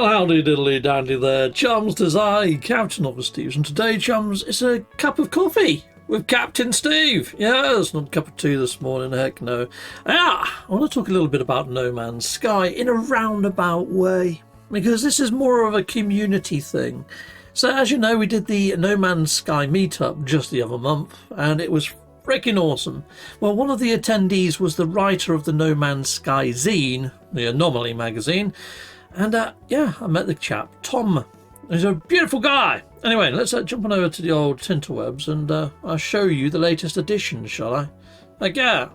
Well, howdy diddly dandy there, chums. 'Tis I, Captain of the Steves, and today, chums, it's a cup of coffee with Captain Steve. Yes, not a cup of tea this morning, heck no. I want to talk a little bit about No Man's Sky in a roundabout way, because this is more of a community thing. So, as you know, we did the No Man's Sky meetup just the other month, and it was freaking awesome. Well, one of the attendees was the writer of the No Man's Sky zine, the Anomaly magazine, and yeah, I met the chap, Tom. He's a beautiful guy. Anyway, let's jump on over to the old Tinterwebs and I'll show you the latest edition, shall I? Yeah.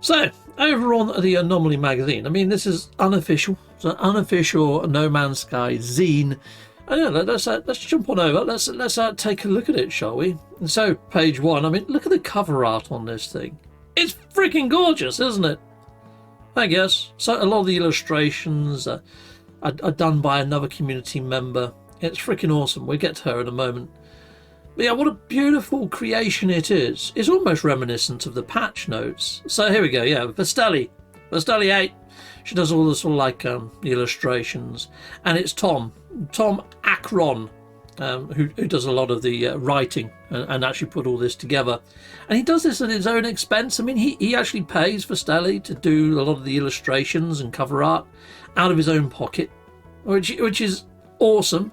So, over on the Anomaly magazine, I mean, this is unofficial. It's an unofficial No Man's Sky zine. And yeah, let's jump on over. Let's take a look at it, shall we? And so, page one. I mean, look at the cover art on this thing. It's freaking gorgeous, isn't it? I guess. So a lot of the illustrations are done by another community member. It's freaking awesome. We'll get to her in a moment. But yeah, what a beautiful creation it is. It's almost reminiscent of the patch notes. So here we go. Yeah, Vestelli 8. She does all the sort of like illustrations, and it's Tom Akron, who does a lot of the writing and actually put all this together. And he does this at his own expense. I mean, he actually pays Vestelli to do a lot of the illustrations and cover art out of his own pocket, which is awesome.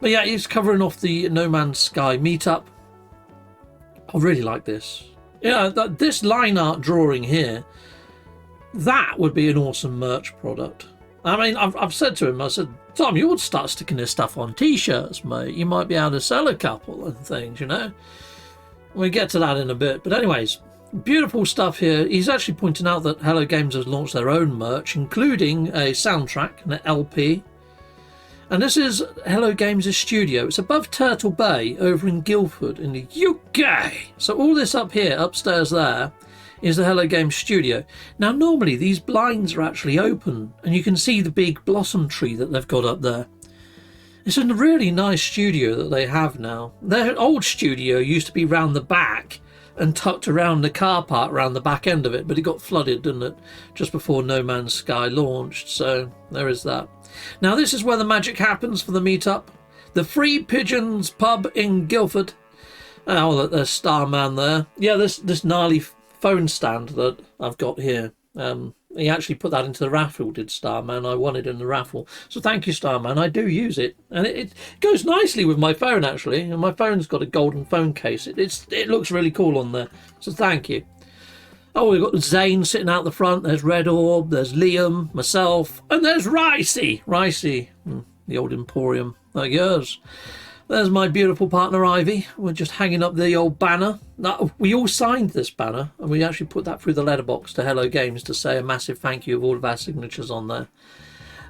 But yeah, he's covering off the No Man's Sky meetup. I really like this. Yeah, this line art drawing here, that would be an awesome merch product. I mean, I've said to him, I said, Tom, you ought to start sticking this stuff on t-shirts, mate. You might be able to sell a couple and things, you know. We'll get to that in a bit. But anyways, beautiful stuff here. He's actually pointing out that Hello Games has launched their own merch, including a soundtrack and an LP. And this is Hello Games' studio. It's above Turtle Bay over in Guildford in the UK. So all this up here, upstairs there, is the Hello Games studio. Now, normally these blinds are actually open and you can see the big blossom tree that they've got up there. It's a really nice studio that they have now. Their old studio used to be round the back and tucked around the car park around the back end of it, but it got flooded, didn't it, just before No Man's Sky launched. So there is that. Now, this is where the magic happens for the meetup. The Free Pigeons pub in Guildford. Oh, there's Starman there. Yeah, this gnarly phone stand that I've got here. He actually put that into the raffle, did Starman. I won it in the raffle. So thank you, Starman. I do use it. And it goes nicely with my phone, actually. And my phone's got a golden phone case. It looks really cool on there. So thank you. Oh, we've got Zane sitting out the front. There's Red Orb. There's Liam, myself. And there's Ricey. The old Emporium. Like yours. There's my beautiful partner, Ivy. We're just hanging up the old banner. We all signed this banner, and we actually put that through the letterbox to Hello Games to say a massive thank you of all of our signatures on there.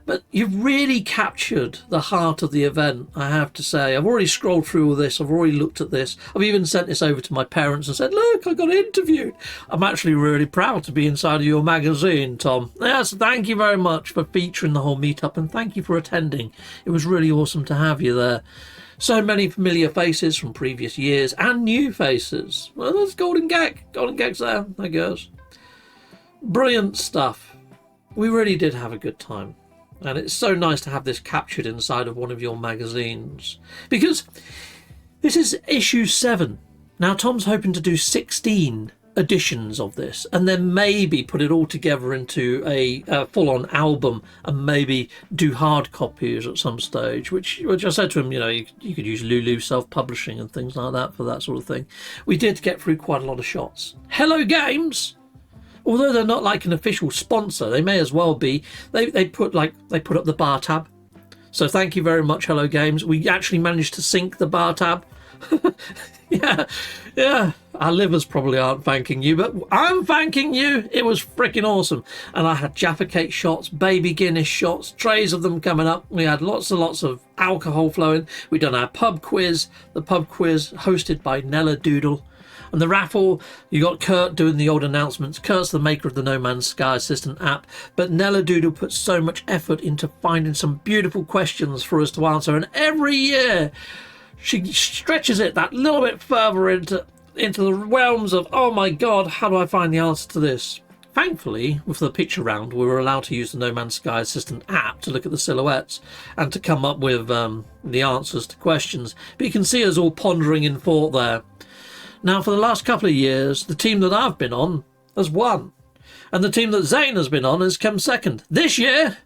But you've really captured the heart of the event, I have to say. I've already scrolled through all this. I've already looked at this. I've even sent this over to my parents and said, look, I got interviewed. I'm actually really proud to be inside of your magazine, Tom. Yes, thank you very much for featuring the whole meetup, and thank you for attending. It was really awesome to have you there. So many familiar faces from previous years and new faces. Well, there's Golden Gek. Golden Gek's there. There goes. Brilliant stuff. We really did have a good time. And it's so nice to have this captured inside of one of your magazines. Because this is issue 7. Now, Tom's hoping to do 16 editions of this and then maybe put it all together into a full-on album and maybe do hard copies at some stage, which I said to him, you know, you could use Lulu self-publishing and things like that for that sort of thing. We did get through quite a lot of shots. Hello Games, although they're not like an official sponsor, they may as well be. They put up the bar tab, so thank you very much, Hello Games. We actually managed to sync the bar tab. Yeah, our livers probably aren't thanking you, but I'm thanking you. It was freaking awesome. And I had Jaffa Cake shots, baby Guinness shots, trays of them coming up. We had lots and lots of alcohol flowing. We done our pub quiz, the pub quiz hosted by Nella Doodle. And the raffle, you got Kurt doing the old announcements. Kurt's the maker of the No Man's Sky Assistant app, but Nella Doodle puts so much effort into finding some beautiful questions for us to answer, and every year she stretches it that little bit further into the realms of, oh my God, how do I find the answer to this? Thankfully, with the picture round, we were allowed to use the No Man's Sky Assistant app to look at the silhouettes and to come up with the answers to questions. But you can see us all pondering in thought there. Now, for the last couple of years, the team that I've been on has won. And the team that Zane has been on has come second. This year,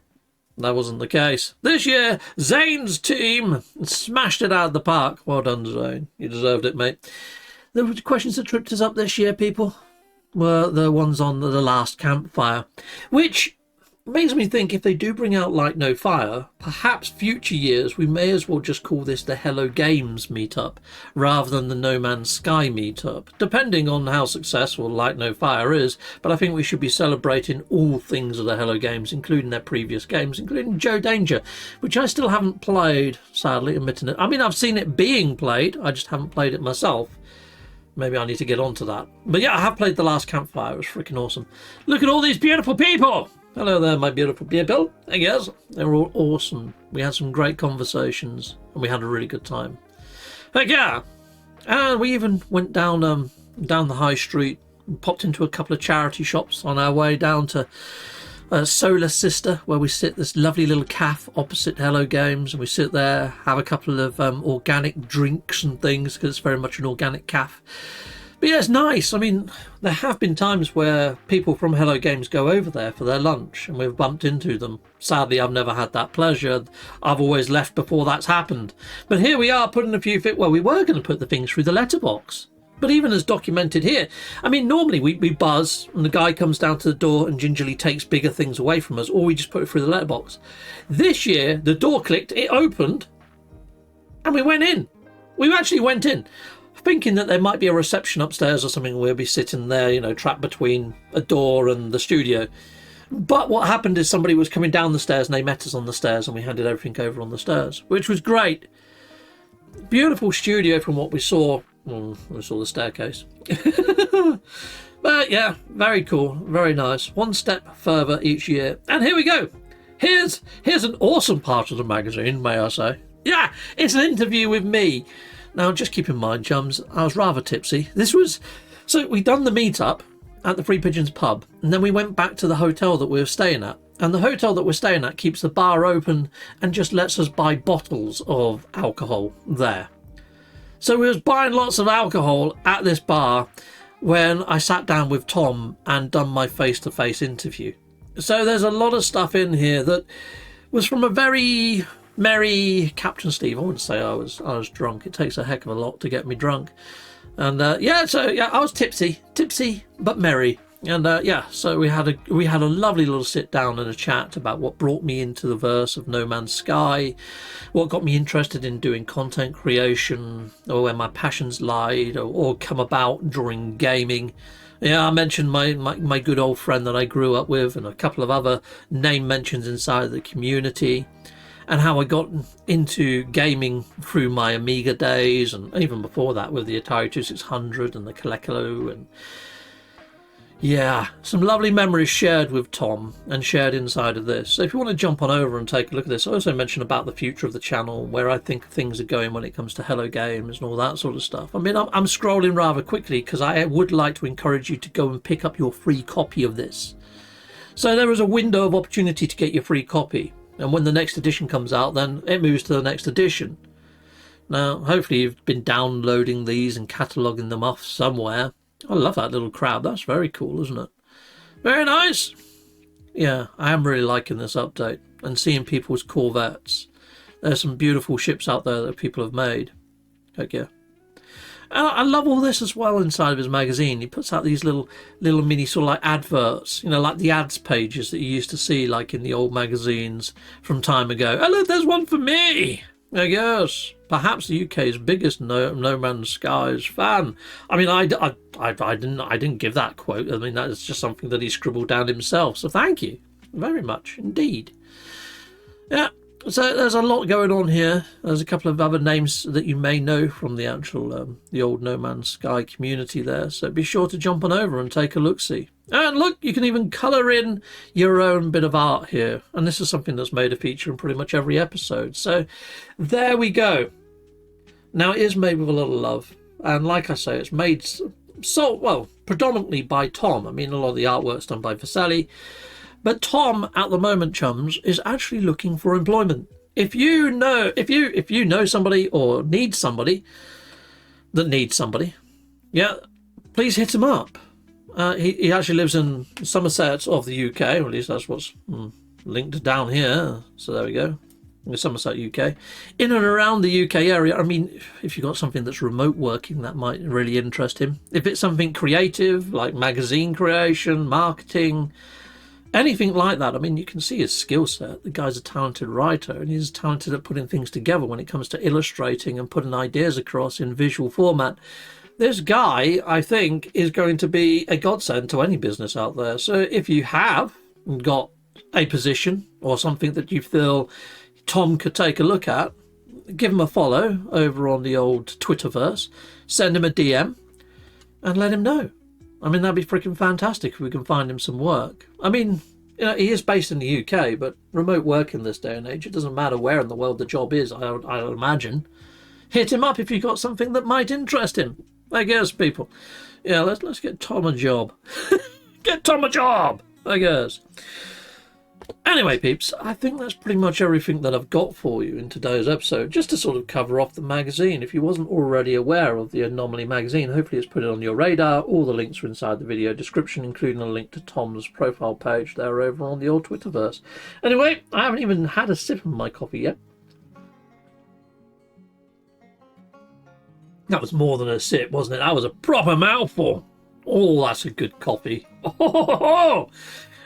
that wasn't the case. This year, Zane's team smashed it out of the park. Well done, Zane. You deserved it, mate. The questions that tripped us up this year, people, were the ones on the last campfire, which makes me think if they do bring out Light No Fire, perhaps future years we may as well just call this the Hello Games meetup rather than the No Man's Sky meetup, depending on how successful Light No Fire is. But I think we should be celebrating all things of the Hello Games, including their previous games, including Joe Danger, which I still haven't played, sadly, admitting it. I mean, I've seen it being played, I just haven't played it myself. Maybe I need to get onto that. But yeah, I have played the last campfire. It was freaking awesome. Look at all these beautiful people. Hello there, my beautiful people. I guess they were all awesome. We had some great conversations and we had a really good time. Heck yeah. And we even went down the high street and popped into a couple of charity shops on our way down to Solar Sister, where we sit, this lovely little cafe opposite Hello Games, and we sit there, have a couple of organic drinks and things, because it's very much an organic cafe. But yeah, it's nice. I mean, there have been times where people from Hello Games go over there for their lunch and we've bumped into them. Sadly, I've never had that pleasure. I've always left before that's happened. But here we are putting a few well, we were going to put the things through the letterbox. But even as documented here, I mean, normally we buzz and the guy comes down to the door and gingerly takes bigger things away from us, or we just put it through the letterbox. This year, the door clicked, it opened, and we went in. We actually went in, thinking that there might be a reception upstairs or something. We'll be sitting there, you know, trapped between a door and the studio. But what happened is somebody was coming down the stairs and they met us on the stairs and we handed everything over on the stairs, which was great. Beautiful studio from what we saw. We saw the staircase. But yeah, very cool, very nice. One step further each year. And here we go. Here's an awesome part of the magazine, may I say. Yeah, it's an interview with me. Now, just keep in mind, chums, I was rather tipsy. So we'd done the meetup at the Three Pigeons pub, and then we went back to the hotel that we were staying at. And the hotel that we're staying at keeps the bar open and just lets us buy bottles of alcohol there. So we was buying lots of alcohol at this bar when I sat down with Tom and done my face-to-face interview. So there's a lot of stuff in here that was from a very merry Captain Steve. I wouldn't say I was drunk. It takes a heck of a lot to get me drunk. And I was tipsy but merry. And so we had a lovely little sit down and a chat about what brought me into the verse of No Man's Sky, what got me interested in doing content creation, or where my passions lied or come about during gaming. Yeah, I mentioned my good old friend that I grew up with and a couple of other name mentions inside the community, and how I got into gaming through my Amiga days, and even before that with the Atari 2600 and the Coleco, and yeah, some lovely memories shared with Tom and shared inside of this. So if you want to jump on over and take a look at this, I also mentioned about the future of the channel, where I think things are going when it comes to Hello Games and all that sort of stuff. I mean, I'm scrolling rather quickly because I would like to encourage you to go and pick up your free copy of this. So there is a window of opportunity to get your free copy. And when the next edition comes out, then it moves to the next edition. Now, hopefully you've been downloading these and cataloguing them off somewhere. I love that little crab. That's very cool, isn't it? Very nice. Yeah, I am really liking this update and seeing people's Corvettes. There's some beautiful ships out there that people have made. Heck yeah. And I love all this as well inside of his magazine. He puts out these little mini sort of like adverts, you know, like the ads pages that you used to see like in the old magazines from time ago. Oh, look, there's one for me. I guess perhaps the UK's biggest No Man's Skies fan. I mean, I didn't give that quote. I mean, that is just something that he scribbled down himself. So thank you very much indeed. Yeah. So there's a lot going on here. There's a couple of other names that you may know from the actual the old No Man's Sky community there. So be sure to jump on over and take a look-see. And look, you can even colour in your own bit of art here. And this is something that's made a feature in pretty much every episode. So there we go. Now, it is made with a lot of love. And like I say, it's made well, predominantly by Tom. I mean, a lot of the artwork's done by Vasselli, but Tom at the moment, chums, is actually looking for employment. If you know somebody or need somebody that needs somebody, yeah, please hit him up. He actually lives in Somerset of the UK, or at least that's what's linked down here. So there we go. Somerset, UK. In and around the UK area, I mean, if you've got something that's remote working, that might really interest him. If it's something creative, like magazine creation, marketing, anything like that, I mean, you can see his skill set. The guy's a talented writer, and he's talented at putting things together when it comes to illustrating and putting ideas across in visual format. This guy, I think, is going to be a godsend to any business out there. So if you have got a position or something that you feel Tom could take a look at, give him a follow over on the old Twitterverse, send him a DM and let him know. I mean, that'd be freaking fantastic if we can find him some work. I mean, you know, he is based in the UK, but remote work in this day and age, it doesn't matter where in the world the job is, I would imagine. Hit him up if you've got something that might interest him. I guess, people. Yeah, let's get Tom a job. Get Tom a job, I guess. Anyway, peeps, I think that's pretty much everything that I've got for you in today's episode, just to sort of cover off the magazine. If you wasn't already aware of the Anomaly magazine, hopefully it's put it on your radar. All the links are inside the video description, including a link to Tom's profile page there over on the old Twitterverse. Anyway, I haven't even had a sip of my coffee yet. That was more than a sip, wasn't it? That was a proper mouthful. Oh, that's a good coffee. Oh.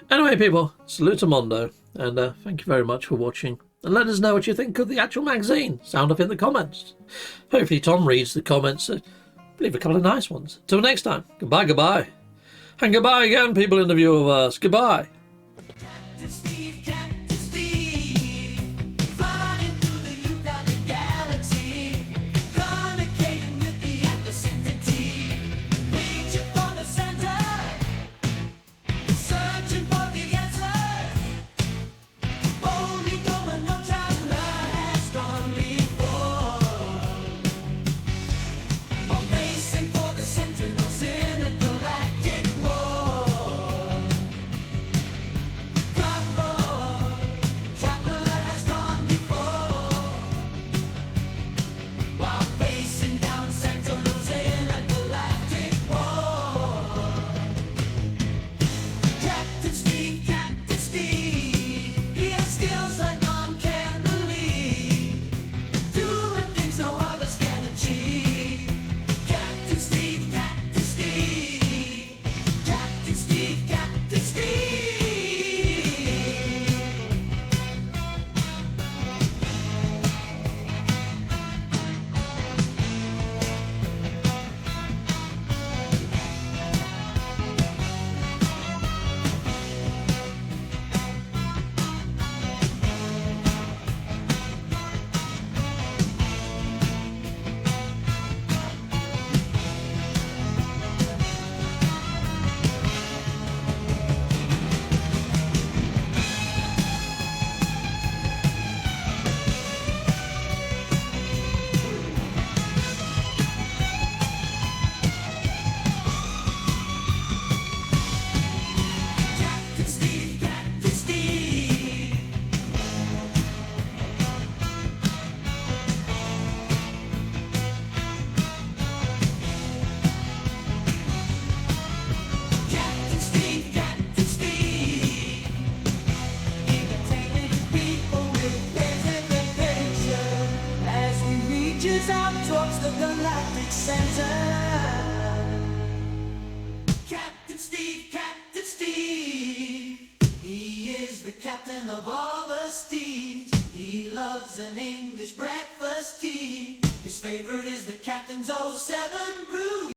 Anyway, people, salute Mondo, and thank you very much for watching. And let us know what you think of the actual magazine. Sound off in the comments. Hopefully Tom reads the comments. Leave a couple of nice ones. Till next time, goodbye, goodbye. And goodbye again, people in the viewerverse. Goodbye. Out towards the galactic center. Captain Steve, he is the captain of all the steeds. He loves an English breakfast tea. His favorite is the captain's 07 brew.